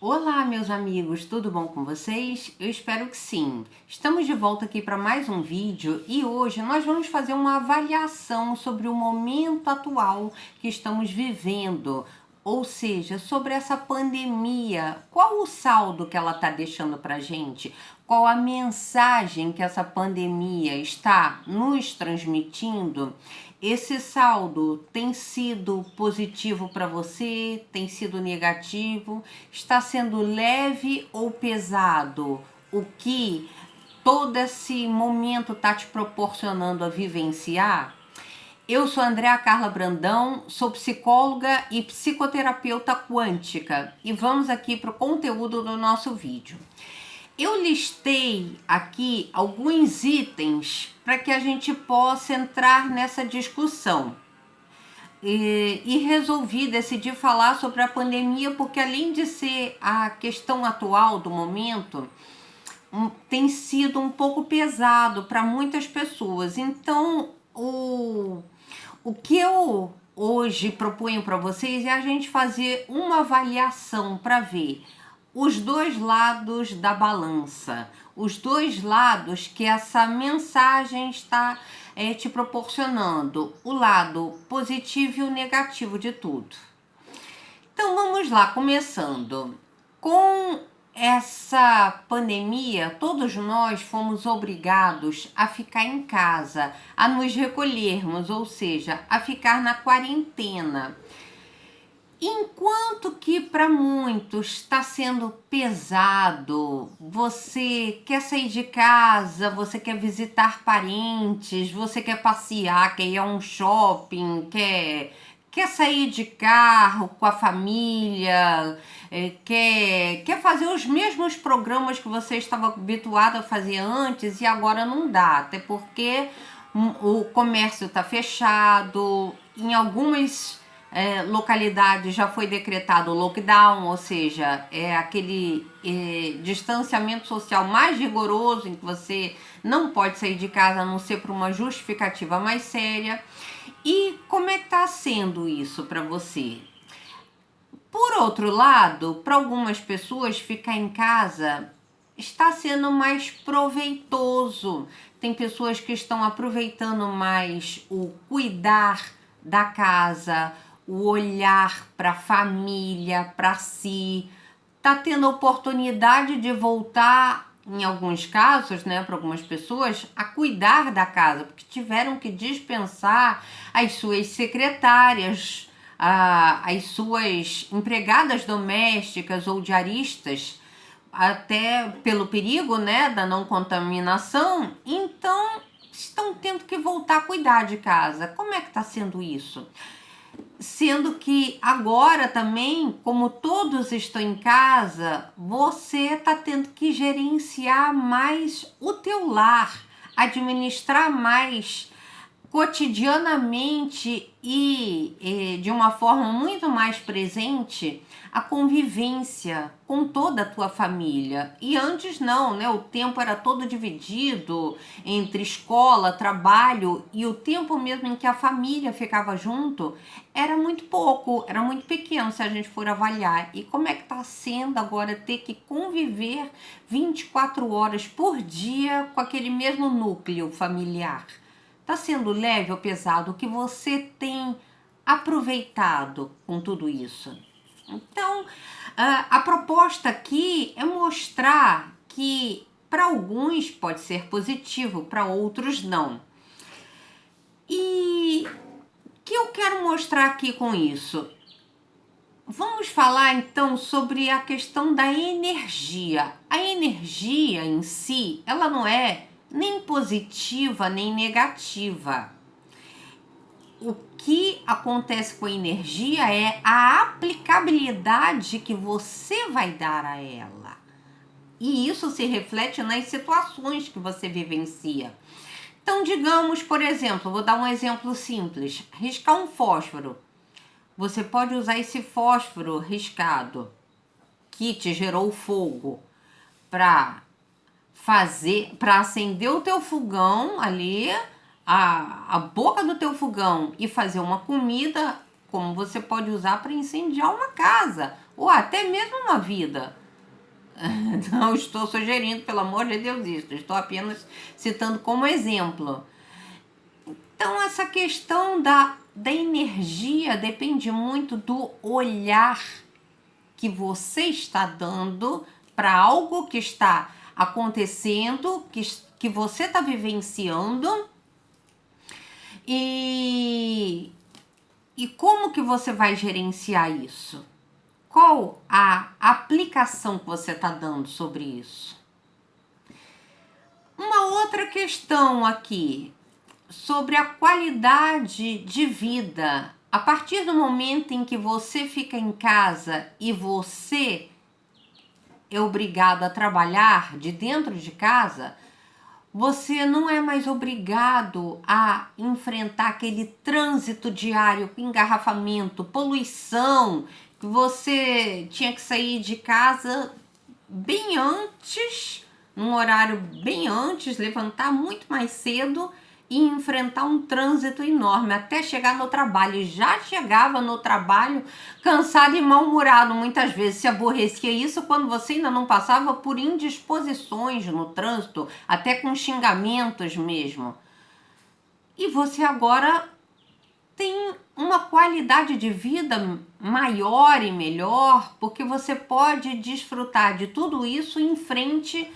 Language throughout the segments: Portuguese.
Olá, meus amigos, tudo bom com vocês? Eu espero que sim. Estamos de volta aqui para mais um vídeo e hoje nós vamos fazer uma avaliação sobre o momento atual que estamos vivendo, ou seja, sobre essa pandemia. Qual o saldo que ela está deixando para a gente? Qual a mensagem que essa pandemia está nos transmitindo? Esse saldo tem sido positivo para você? Tem sido negativo? Está sendo leve ou pesado? O que todo esse momento está te proporcionando a vivenciar? Eu sou Andréa Carla Brandão, sou psicóloga e psicoterapeuta quântica e vamos aqui para o conteúdo do nosso vídeo. Eu listei aqui alguns itens para que a gente possa entrar nessa discussão. E decidi falar sobre a pandemia porque, além de ser a questão atual do momento, tem sido um pouco pesado para muitas pessoas. Então, o que eu hoje proponho para vocês é a gente fazer uma avaliação para ver os dois lados da balança, os dois lados que essa mensagem está te proporcionando, o lado positivo e o negativo de tudo. Então vamos lá, começando. Com essa pandemia, todos nós fomos obrigados a ficar em casa, a nos recolhermos, ou seja, a ficar na quarentena. Enquanto que para muitos está sendo pesado, você quer sair de casa, você quer visitar parentes, você quer passear, quer ir a um shopping, quer sair de carro com a família, quer fazer os mesmos programas que você estava habituado a fazer antes e agora não dá, até porque o comércio está fechado, em algumas localidades já foi decretado o lockdown, ou seja, é aquele distanciamento social mais rigoroso em que você não pode sair de casa a não ser por uma justificativa mais séria. E como é que está sendo isso para você? Por outro lado, para algumas pessoas ficar em casa está sendo mais proveitoso. Tem pessoas que estão aproveitando mais o cuidar da casa, o olhar para a família, para si. Está tendo a oportunidade de voltar, em alguns casos, né, para algumas pessoas, a cuidar da casa, porque tiveram que dispensar as suas secretárias, as suas empregadas domésticas ou diaristas, até pelo perigo, né, da não contaminação. Então estão tendo que voltar a cuidar de casa. Como é que está sendo isso? Sendo que agora também, como todos estão em casa, você está tendo que gerenciar mais o teu lar, administrar mais cotidianamente e de uma forma muito mais presente a convivência com toda a tua família. E antes não, né? O tempo era todo dividido entre escola, trabalho, e o tempo mesmo em que a família ficava junto era muito pouco, era muito pequeno se a gente for avaliar. E como é que está sendo agora ter que conviver 24 horas por dia com aquele mesmo núcleo familiar? Está sendo leve ou pesado? O que você tem aproveitado com tudo isso? Então, a proposta aqui é mostrar que para alguns pode ser positivo, para outros não. E o que eu quero mostrar aqui com isso? Vamos falar então sobre a questão da energia. A energia em si, ela não é nem positiva nem negativa. O que acontece com a energia é a aplicabilidade que você vai dar a ela. E isso se reflete nas situações que você vivencia. Então, digamos, por exemplo, vou dar um exemplo simples. Riscar um fósforo. Você pode usar esse fósforo riscado que te gerou fogo para acender o teu fogão ali, a boca do teu fogão, e fazer uma comida, como você pode usar para incendiar uma casa, ou até mesmo uma vida. Não estou sugerindo, pelo amor de Deus, isso. Estou apenas citando como exemplo. Então, essa questão da energia depende muito do olhar que você está dando para algo que está acontecendo, que você está vivenciando, e como que você vai gerenciar isso? Qual a aplicação que você está dando sobre isso? Uma outra questão aqui, sobre a qualidade de vida. A partir do momento em que você fica em casa e você é obrigado a trabalhar de dentro de casa, você não é mais obrigado a enfrentar aquele trânsito diário, engarrafamento, poluição, que você tinha que sair de casa bem antes, num horário bem antes, levantar muito mais cedo e enfrentar um trânsito enorme até chegar no trabalho. E já chegava no trabalho cansado e mal-humorado, muitas vezes se aborrecia. Isso quando você ainda não passava por indisposições no trânsito, até com xingamentos mesmo. E você agora tem uma qualidade de vida maior e melhor, porque você pode desfrutar de tudo isso em frente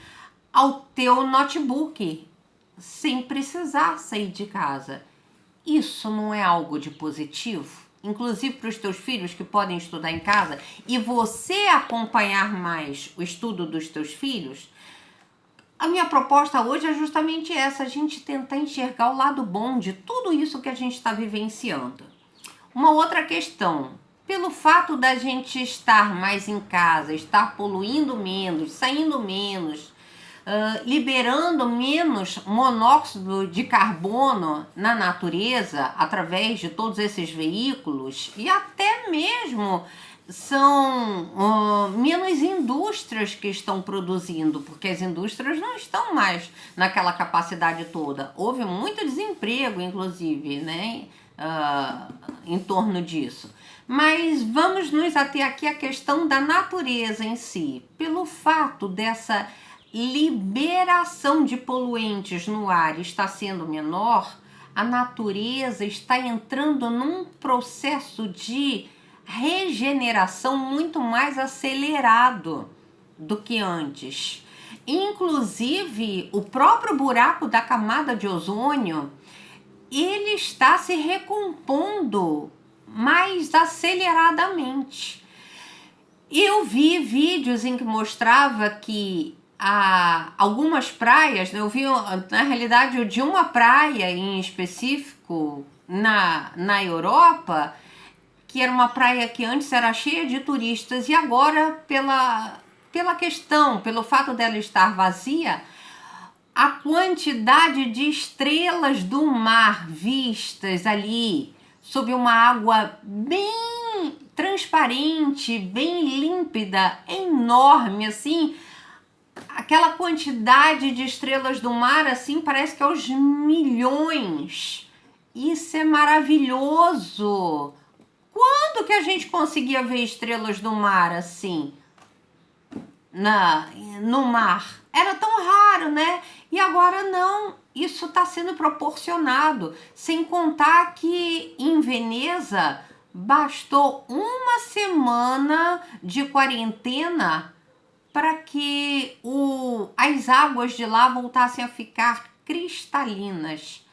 ao teu notebook, sem precisar sair de casa. Isso não é algo de positivo? Inclusive para os teus filhos que podem estudar em casa e você acompanhar mais o estudo dos teus filhos? A minha proposta hoje é justamente essa, a gente tentar enxergar o lado bom de tudo isso que a gente está vivenciando. Uma outra questão, pelo fato da gente estar mais em casa, estar poluindo menos, saindo menos, liberando menos monóxido de carbono na natureza através de todos esses veículos, e até mesmo são menos indústrias que estão produzindo, porque as indústrias não estão mais naquela capacidade toda. Houve muito desemprego, inclusive, né, em torno disso. Mas vamos nos ater aqui à questão da natureza em si. Pelo fato dessa liberação de poluentes no ar está sendo menor, a natureza está entrando num processo de regeneração muito mais acelerado do que antes. Inclusive, o próprio buraco da camada de ozônio, ele está se recompondo mais aceleradamente. Eu vi vídeos em que mostrava que algumas praias, eu vi na realidade de uma praia em específico na Europa, que era uma praia que antes era cheia de turistas e agora pelo fato dela estar vazia, a quantidade de estrelas do mar vistas ali sob uma água bem transparente, bem límpida, enorme, assim, aquela quantidade de estrelas do mar, assim, parece que é aos milhões. Isso é maravilhoso. Quando que a gente conseguia ver estrelas do mar assim, no mar? Era tão raro, né? E agora não, isso está sendo proporcionado. Sem contar que em Veneza bastou uma semana de quarentena para que as águas de lá voltassem a ficar cristalinas.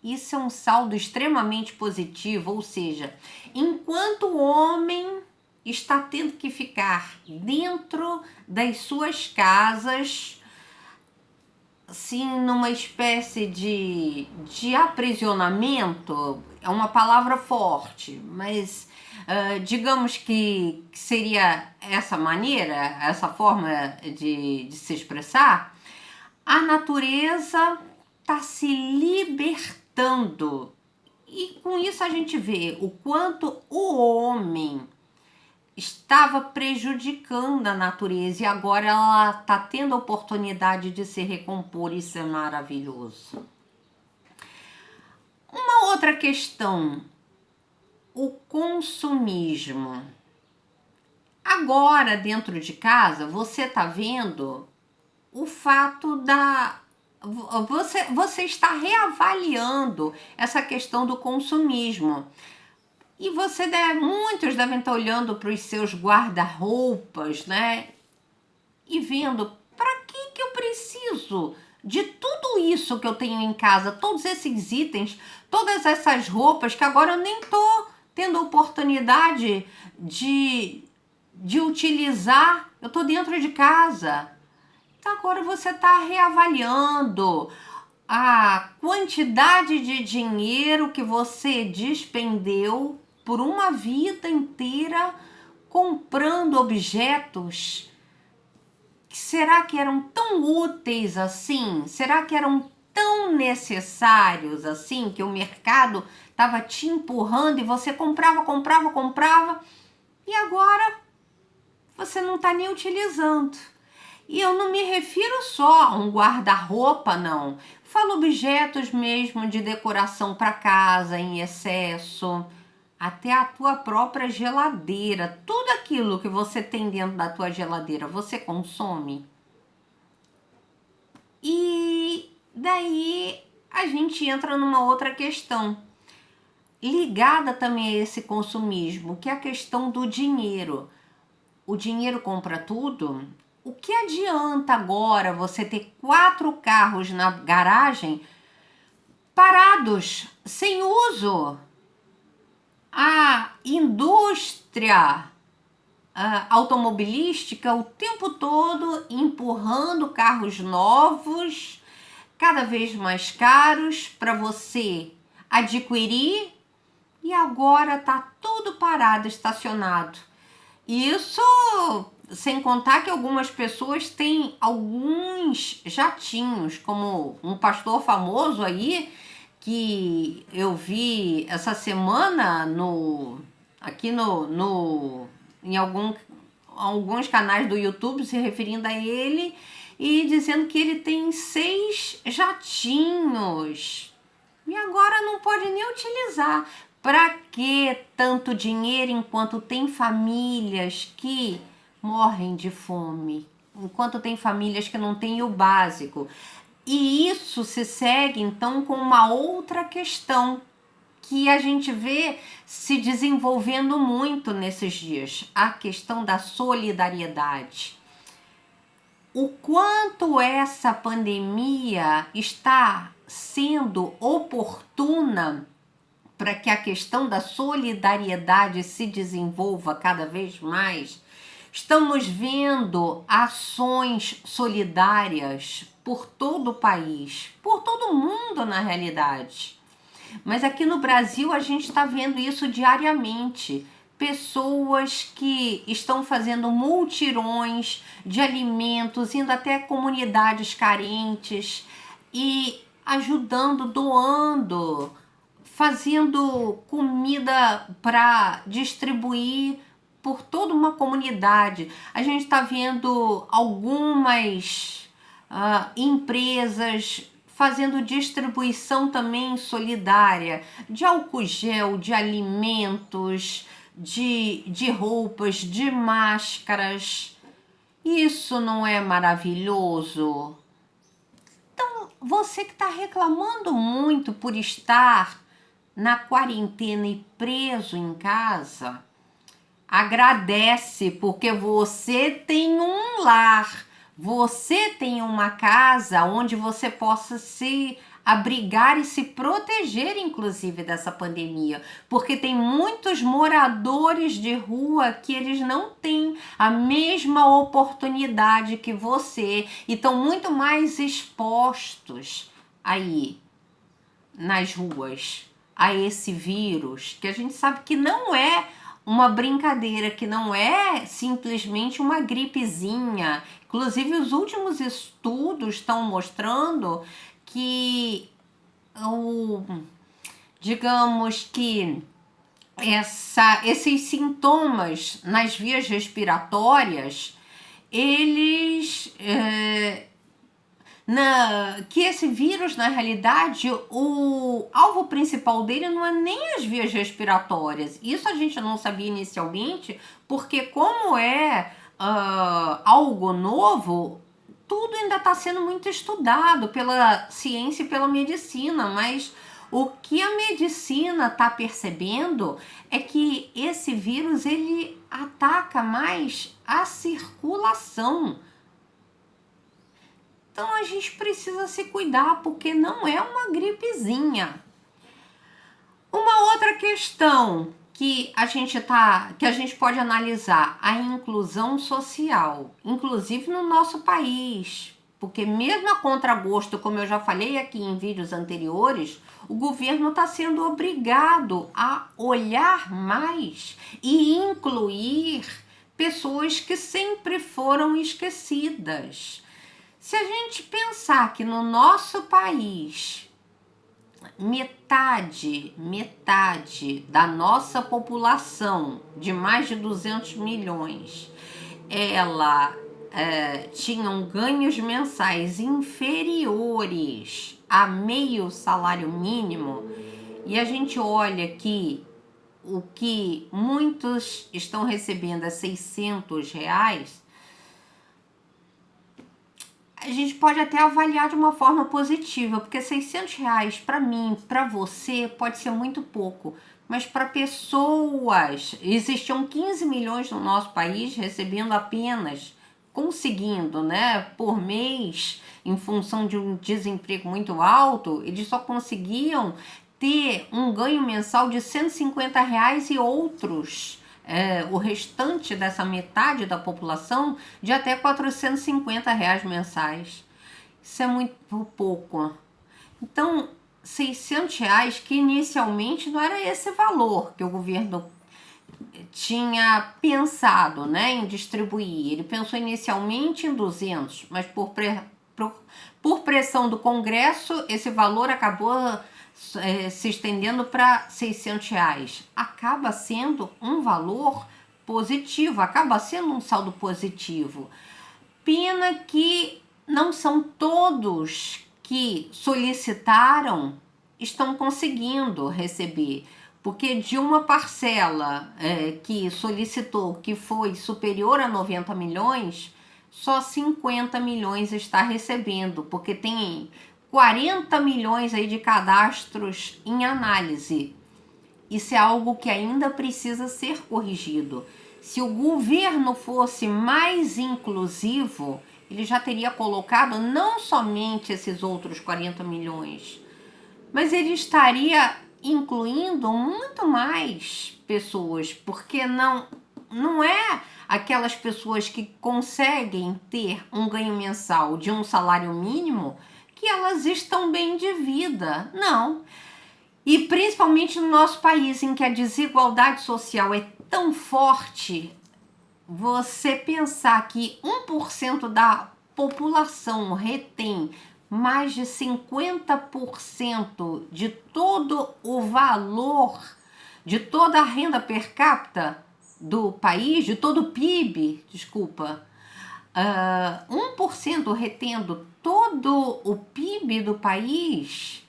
Isso é um saldo extremamente positivo, ou seja, enquanto o homem está tendo que ficar dentro das suas casas, assim, numa espécie de aprisionamento, é uma palavra forte, mas digamos que seria essa maneira, essa forma de se expressar, a natureza está se libertando. E com isso a gente vê o quanto o homem estava prejudicando a natureza e agora ela está tendo a oportunidade de se recompor. Isso é maravilhoso. Uma outra questão, o consumismo. Agora, dentro de casa, você está vendo o fato da... Você está reavaliando essa questão do consumismo. E muitos devem estar olhando para os seus guarda-roupas, né? E vendo, para que eu preciso de tudo isso que eu tenho em casa, todos esses itens, todas essas roupas que agora eu nem tô tendo oportunidade de utilizar, eu tô dentro de casa. Então agora você está reavaliando a quantidade de dinheiro que você despendeu por uma vida inteira comprando objetos. Será que eram tão úteis assim? Será que eram tão necessários assim que o mercado estava te empurrando e você comprava e agora você não está nem utilizando? E eu não me refiro só a um guarda-roupa, não. Falo objetos mesmo de decoração para casa em excesso, até a tua própria geladeira. Tudo aquilo que você tem dentro da tua geladeira, você consome? E daí a gente entra numa outra questão, ligada também a esse consumismo, que é a questão do dinheiro. O dinheiro compra tudo? O que adianta agora você ter 4 carros na garagem parados, sem uso? A indústria automobilística o tempo todo empurrando carros novos, cada vez mais caros para você adquirir, e agora tá tudo parado, estacionado. Isso sem contar que algumas pessoas têm alguns jatinhos, como um pastor famoso aí, que eu vi essa semana em alguns canais do YouTube se referindo a ele e dizendo que ele tem 6 jatinhos. E agora não pode nem utilizar. Para que tanto dinheiro enquanto tem famílias que morrem de fome? Enquanto tem famílias que não têm o básico. E isso se segue então com uma outra questão que a gente vê se desenvolvendo muito nesses dias, a questão da solidariedade. O quanto essa pandemia está sendo oportuna para que a questão da solidariedade se desenvolva cada vez mais. Estamos vendo ações solidárias por todo o país, por todo o mundo na realidade. Mas aqui no Brasil a gente está vendo isso diariamente. Pessoas que estão fazendo multirões de alimentos, indo até comunidades carentes e ajudando, doando, fazendo comida para distribuir por toda uma comunidade. A gente está vendo algumas empresas fazendo distribuição também solidária de álcool gel, de alimentos, de roupas, de máscaras. Isso não é maravilhoso? Então, você que está reclamando muito por estar na quarentena e preso em casa, agradece, porque você tem um lar, você tem uma casa onde você possa se abrigar e se proteger, inclusive, dessa pandemia, porque tem muitos moradores de rua que eles não têm a mesma oportunidade que você e estão muito mais expostos aí nas ruas a esse vírus, que a gente sabe que não é uma brincadeira, que não é simplesmente uma gripezinha. Inclusive, os últimos estudos estão mostrando que digamos que esses sintomas nas vias respiratórias, eles que esse vírus, na realidade, o alvo principal dele não é nem as vias respiratórias. Isso a gente não sabia inicialmente, porque como é algo novo, tudo ainda está sendo muito estudado pela ciência e pela medicina, mas o que a medicina está percebendo é que esse vírus ele ataca mais a circulação. Então a gente precisa se cuidar, porque não é uma gripezinha. Uma outra questão que a gente pode analisar, a inclusão social, inclusive no nosso país. Porque mesmo a contragosto, como eu já falei aqui em vídeos anteriores, o governo está sendo obrigado a olhar mais e incluir pessoas que sempre foram esquecidas. Se a gente pensar que no nosso país metade da nossa população, de mais de 200 milhões, ela tinham ganhos mensais inferiores a meio salário mínimo, e a gente olha que o que muitos estão recebendo é R$ 600, a gente pode até avaliar de uma forma positiva, porque R$ 600 para mim, para você, pode ser muito pouco, mas para pessoas, existiam 15 milhões no nosso país recebendo apenas, conseguindo, né, por mês, em função de um desemprego muito alto, eles só conseguiam ter um ganho mensal de R$ 150 e outros o restante dessa metade da população de até R$ 450 mensais. Isso é muito pouco. Então, R$ 600, que inicialmente não era esse valor que o governo tinha pensado, né, em distribuir. Ele pensou inicialmente em 200, mas por pressão do Congresso, esse valor acabou se estendendo para R$ 600. Acaba sendo um valor positivo, acaba sendo um saldo positivo. Pena que não são todos que solicitaram estão conseguindo receber, porque de uma parcela que solicitou, que foi superior a 90 milhões, só 50 milhões está recebendo, porque tem 40 milhões aí de cadastros em análise. Isso é algo que ainda precisa ser corrigido. Se o governo fosse mais inclusivo, ele já teria colocado não somente esses outros 40 milhões, mas ele estaria incluindo muito mais pessoas, porque não é aquelas pessoas que conseguem ter um ganho mensal de um salário mínimo que elas estão bem de vida, não. E principalmente no nosso país, em que a desigualdade social é tão forte, você pensar que 1% da população retém mais de 50% de todo o valor, de toda a renda per capita do país, de todo o PIB, desculpa, 1% retendo todo o PIB do país,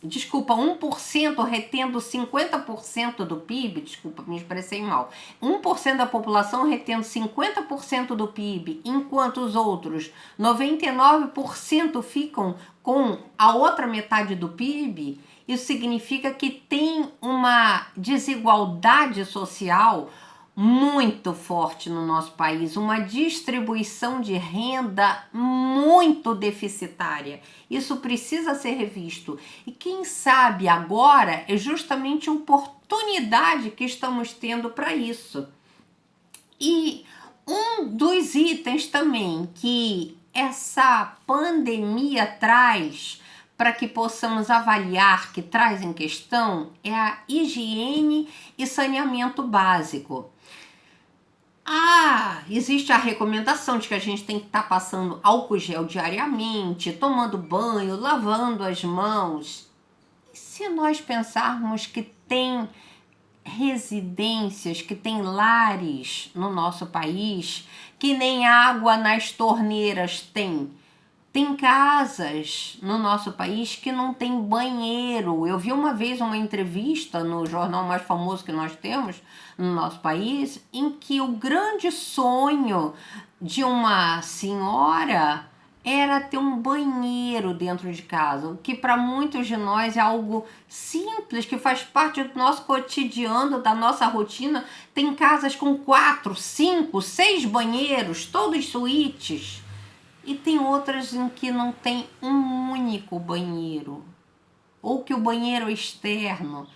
desculpa, 1% retendo 50% do PIB, desculpa, me expressei mal. 1% da população retendo 50% do PIB, enquanto os outros 99% ficam com a outra metade do PIB, isso significa que tem uma desigualdade social muito forte no nosso país, uma distribuição de renda muito deficitária. Isso precisa ser revisto. E quem sabe agora é justamente a oportunidade que estamos tendo para isso. E um dos itens também que essa pandemia traz para que possamos avaliar, que traz em questão, é a higiene e saneamento básico. Existe a recomendação de que a gente tem que estar passando álcool gel diariamente, tomando banho, lavando as mãos. E se nós pensarmos que tem residências, que tem lares no nosso país, que nem água nas torneiras tem, Tem casas no nosso país que não tem banheiro. Eu vi uma vez uma entrevista no jornal mais famoso que nós temos no nosso país, em que o grande sonho de uma senhora era ter um banheiro dentro de casa, o que para muitos de nós é algo simples, que faz parte do nosso cotidiano, da nossa rotina. Tem casas com 4, 5, 6 banheiros, todos suítes. E tem outras em que não tem um único banheiro, ou que o banheiro é externo.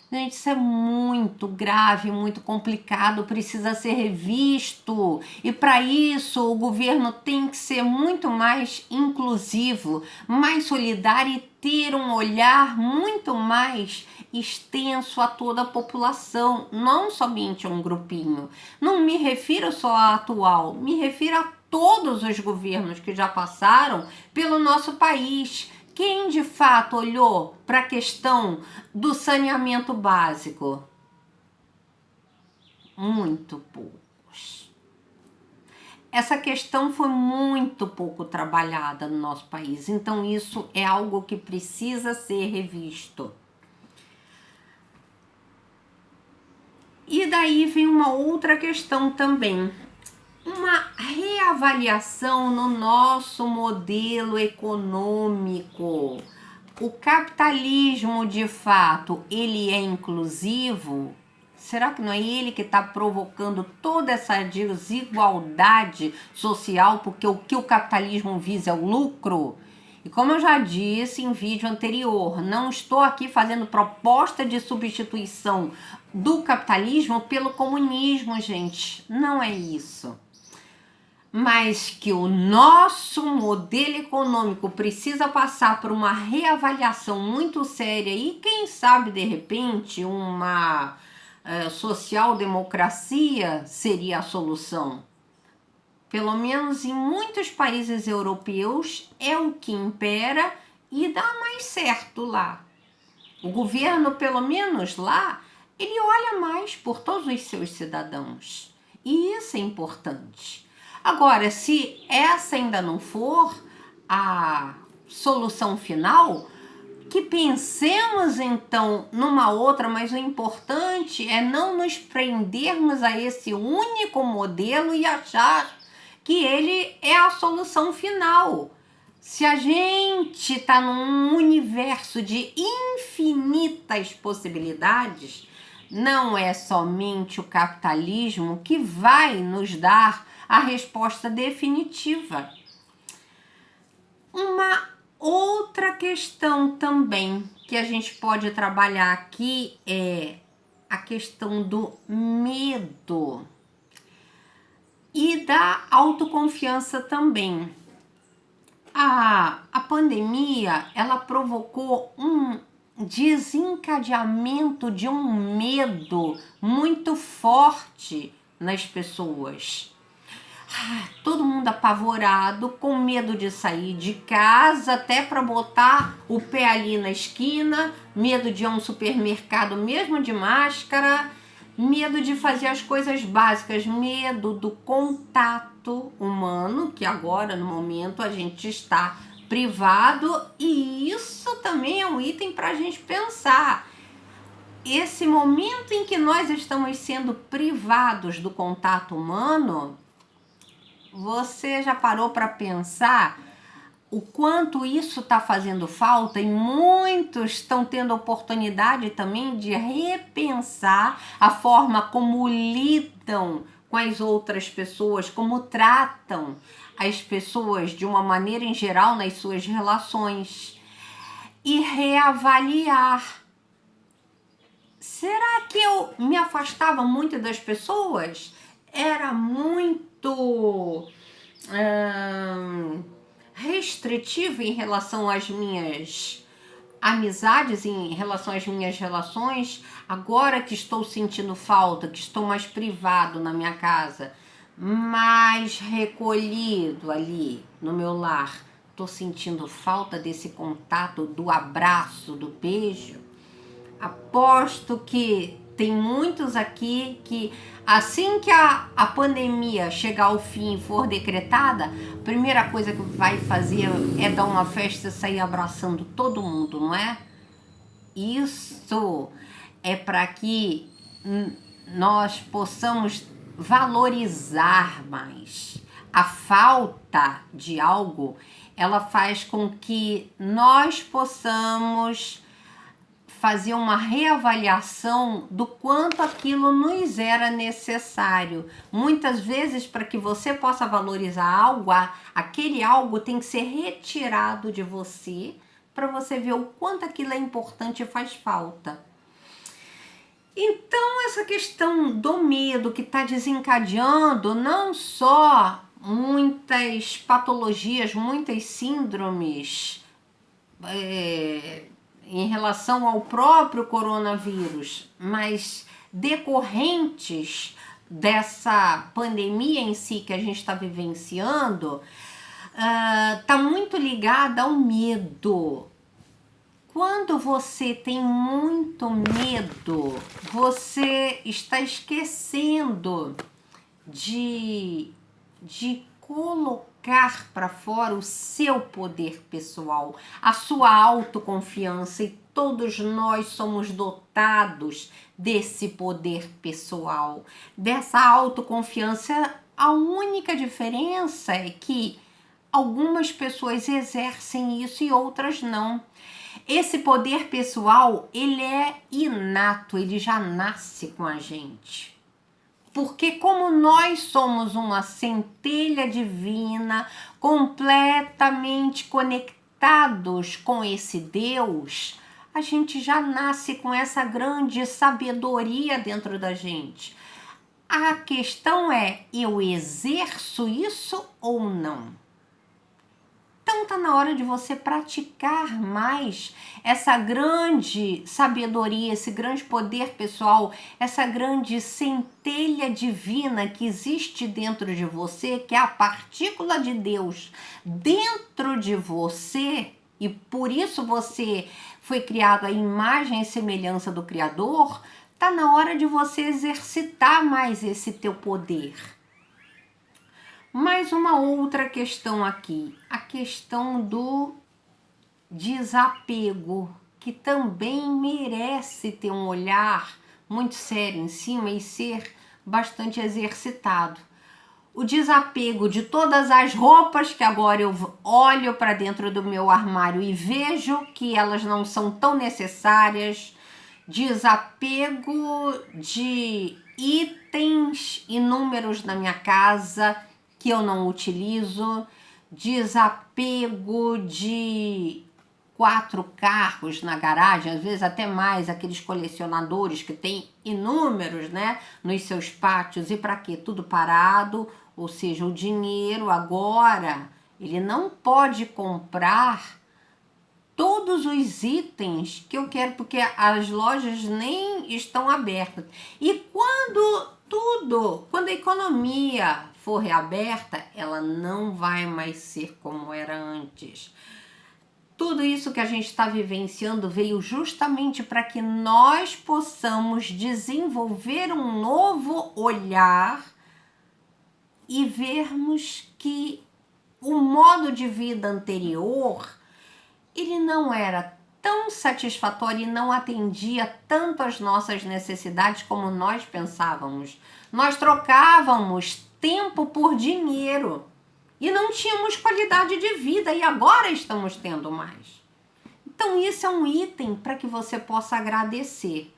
Gente, isso é muito grave, muito complicado, precisa ser revisto. E para isso o governo tem que ser muito mais inclusivo, mais solidário e ter um olhar muito mais extenso a toda a população, não somente a um grupinho. Não me refiro só à atual, me refiro a todos os governos que já passaram pelo nosso país. Quem de fato olhou para a questão do saneamento básico? Muito poucos. Essa questão foi muito pouco trabalhada no nosso país, então isso é algo que precisa ser revisto. E daí vem uma outra questão também. Uma reavaliação no nosso modelo econômico. O capitalismo, de fato, ele é inclusivo? Será que não é ele que está provocando toda essa desigualdade social, porque o que o capitalismo visa é o lucro? E como eu já disse em vídeo anterior, não estou aqui fazendo proposta de substituição do capitalismo pelo comunismo, gente. Não é isso. Mas que o nosso modelo econômico precisa passar por uma reavaliação muito séria e quem sabe, de repente, uma social-democracia seria a solução. Pelo menos em muitos países europeus é o que impera e dá mais certo lá. O governo, pelo menos lá, ele olha mais por todos os seus cidadãos. E isso é importante. Agora, se essa ainda não for a solução final, que pensemos então numa outra, mas o importante é não nos prendermos a esse único modelo e achar que ele é a solução final. Se a gente está num universo de infinitas possibilidades, não é somente o capitalismo que vai nos dar a resposta definitiva. Uma outra questão também que a gente pode trabalhar aqui é a questão do medo e da autoconfiança também. A pandemia, ela provocou um desencadeamento de um medo muito forte nas pessoas. Todo mundo apavorado, com medo de sair de casa, até para botar o pé ali na esquina, medo de ir a um supermercado mesmo de máscara, medo de fazer as coisas básicas, medo do contato humano, que agora no momento a gente está privado, e isso também é um item para a gente pensar. Esse momento em que nós estamos sendo privados do contato humano, você já parou para pensar o quanto isso está fazendo falta? E muitos estão tendo oportunidade também de repensar a forma como lidam com as outras pessoas, como tratam as pessoas de uma maneira em geral nas suas relações e reavaliar. Será que eu me afastava muito das pessoas? Era muito restritivo em relação às minhas amizades, em relação às minhas relações. Agora que estou sentindo falta, que estou mais privado na minha casa, mais recolhido ali no meu lar, estou sentindo falta desse contato, do abraço, do beijo. Aposto que Tem muitos aqui que assim que a pandemia chegar ao fim e for decretada, a primeira coisa que vai fazer é dar uma festa e sair abraçando todo mundo, não é? Isso é para que nós possamos valorizar mais. A falta de algo, ela faz com que nós possamos fazer uma reavaliação do quanto aquilo nos era necessário. Muitas vezes, para que você possa valorizar algo, aquele algo tem que ser retirado de você para você ver o quanto aquilo é importante e faz falta. Então, essa questão do medo que está desencadeando não só muitas patologias, muitas síndromes, em relação ao próprio coronavírus, mas decorrentes dessa pandemia em si que a gente está vivenciando, está muito ligada ao medo. Quando você tem muito medo, você está esquecendo de colocar para fora o seu poder pessoal, a sua autoconfiança, e todos nós somos dotados desse poder pessoal, dessa autoconfiança. A única diferença é que algumas pessoas exercem isso e outras não. Esse poder pessoal, ele é inato, ele já nasce com a gente. Porque como nós somos uma centelha divina, completamente conectados com esse Deus, a gente já nasce com essa grande sabedoria dentro da gente. A questão é, eu exerço isso ou não? Então tá na hora de você praticar mais essa grande sabedoria, esse grande poder pessoal, essa grande centelha divina que existe dentro de você, que é a partícula de Deus dentro de você, e por isso você foi criado à imagem e semelhança do Criador. Tá na hora de você exercitar mais esse teu poder. Mais uma outra questão aqui, a questão do desapego, que também merece ter um olhar muito sério em cima e ser bastante exercitado. O desapego de todas as roupas que agora eu olho para dentro do meu armário e vejo que elas não são tão necessárias. Desapego de itens inúmeros na minha casa que eu não utilizo, desapego de 4 carros na garagem, às vezes até mais, aqueles colecionadores que tem inúmeros, né, nos seus pátios, e para quê? Tudo parado, ou seja, o dinheiro agora, ele não pode comprar todos os itens que eu quero, porque as lojas nem estão abertas. E quando a economia for reaberta, ela não vai mais ser como era antes. Tudo isso que a gente está vivenciando veio justamente para que nós possamos desenvolver um novo olhar e vermos que o modo de vida anterior, ele não era tão satisfatório e não atendia tanto às nossas necessidades como nós pensávamos. Nós trocávamos tempo por dinheiro e não tínhamos qualidade de vida, e agora estamos tendo mais. Então isso é um item para que você possa agradecer.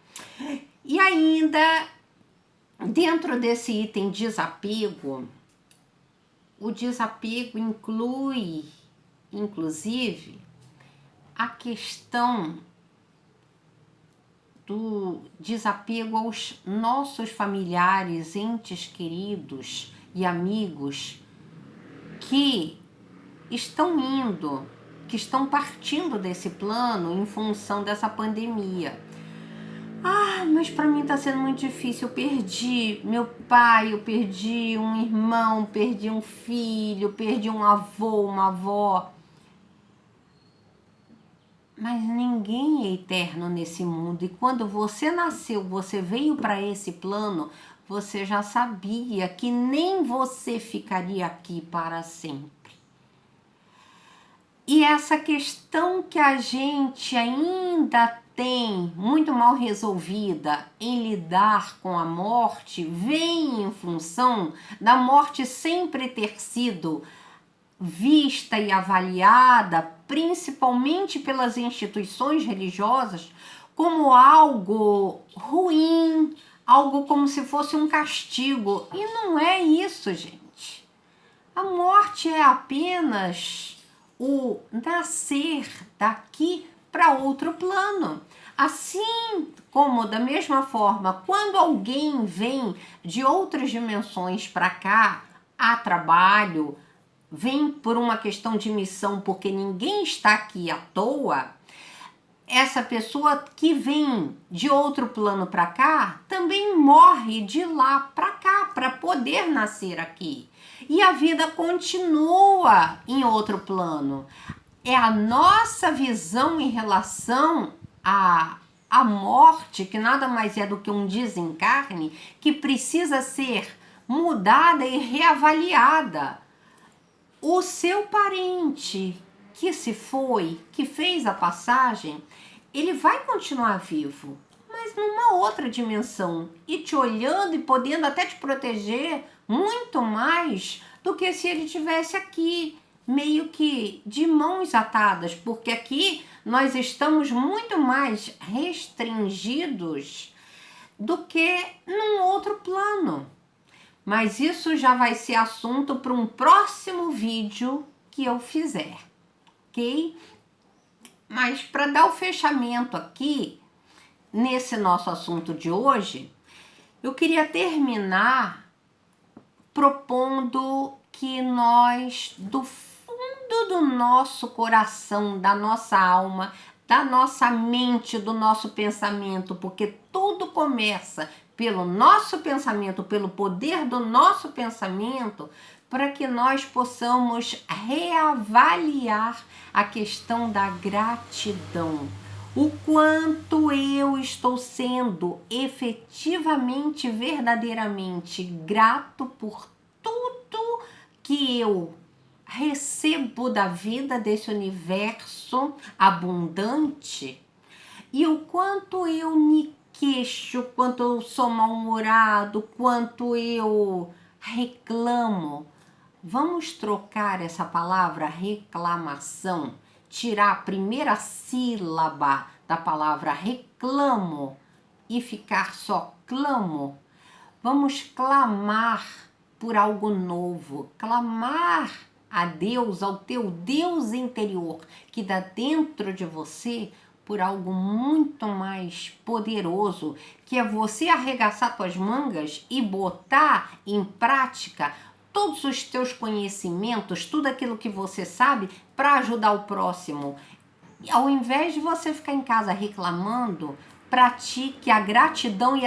E ainda, dentro desse item desapego, o desapego inclui, inclusive, a questão do desapego aos nossos familiares, entes queridos e amigos que estão indo, que estão partindo desse plano em função dessa pandemia. Mas para mim está sendo muito difícil. Eu perdi meu pai, eu perdi um irmão, perdi um filho, perdi um avô, uma avó. Mas ninguém é eterno nesse mundo. E quando você nasceu, você veio para esse plano, você já sabia que nem você ficaria aqui para sempre. E essa questão que a gente ainda tem muito mal resolvida em lidar com a morte, vem em função da morte sempre ter sido vista e avaliada, principalmente pelas instituições religiosas, como algo ruim, algo como se fosse um castigo. E não é isso, gente. A morte é apenas o nascer daqui para outro plano. Assim como, da mesma forma, quando alguém vem de outras dimensões para cá, a trabalho, vem por uma questão de missão, porque ninguém está aqui à toa, essa pessoa que vem de outro plano para cá também morre de lá para cá para poder nascer aqui. E a vida continua em outro plano. É a nossa visão em relação à morte, que nada mais é do que um desencarne, que precisa ser mudada e reavaliada. O seu parente que se foi, que fez a passagem, ele vai continuar vivo, mas numa outra dimensão, e te olhando e podendo até te proteger muito mais do que se ele estivesse aqui, meio que de mãos atadas, porque aqui nós estamos muito mais restringidos do que num outro plano. Mas isso já vai ser assunto para um próximo vídeo que eu fizer, ok? Mas para dar o fechamento aqui, nesse nosso assunto de hoje, eu queria terminar propondo que nós, do fundo do nosso coração, da nossa alma, da nossa mente, do nosso pensamento, porque tudo começa pelo nosso pensamento, pelo poder do nosso pensamento, para que nós possamos reavaliar a questão da gratidão. O quanto eu estou sendo efetivamente, verdadeiramente grato por tudo que eu recebo da vida, desse universo abundante, e o quanto eu me queixo, quanto eu sou mal-humorado, quanto eu reclamo. Vamos trocar essa palavra reclamação, tirar a primeira sílaba da palavra reclamo e ficar só clamo. Vamos clamar por algo novo, clamar a Deus, ao teu Deus interior, que dá dentro de você, por algo muito mais poderoso, que é você arregaçar tuas mangas e botar em prática todos os teus conhecimentos, tudo aquilo que você sabe, para ajudar o próximo. E ao invés de você ficar em casa reclamando, pratique a gratidão e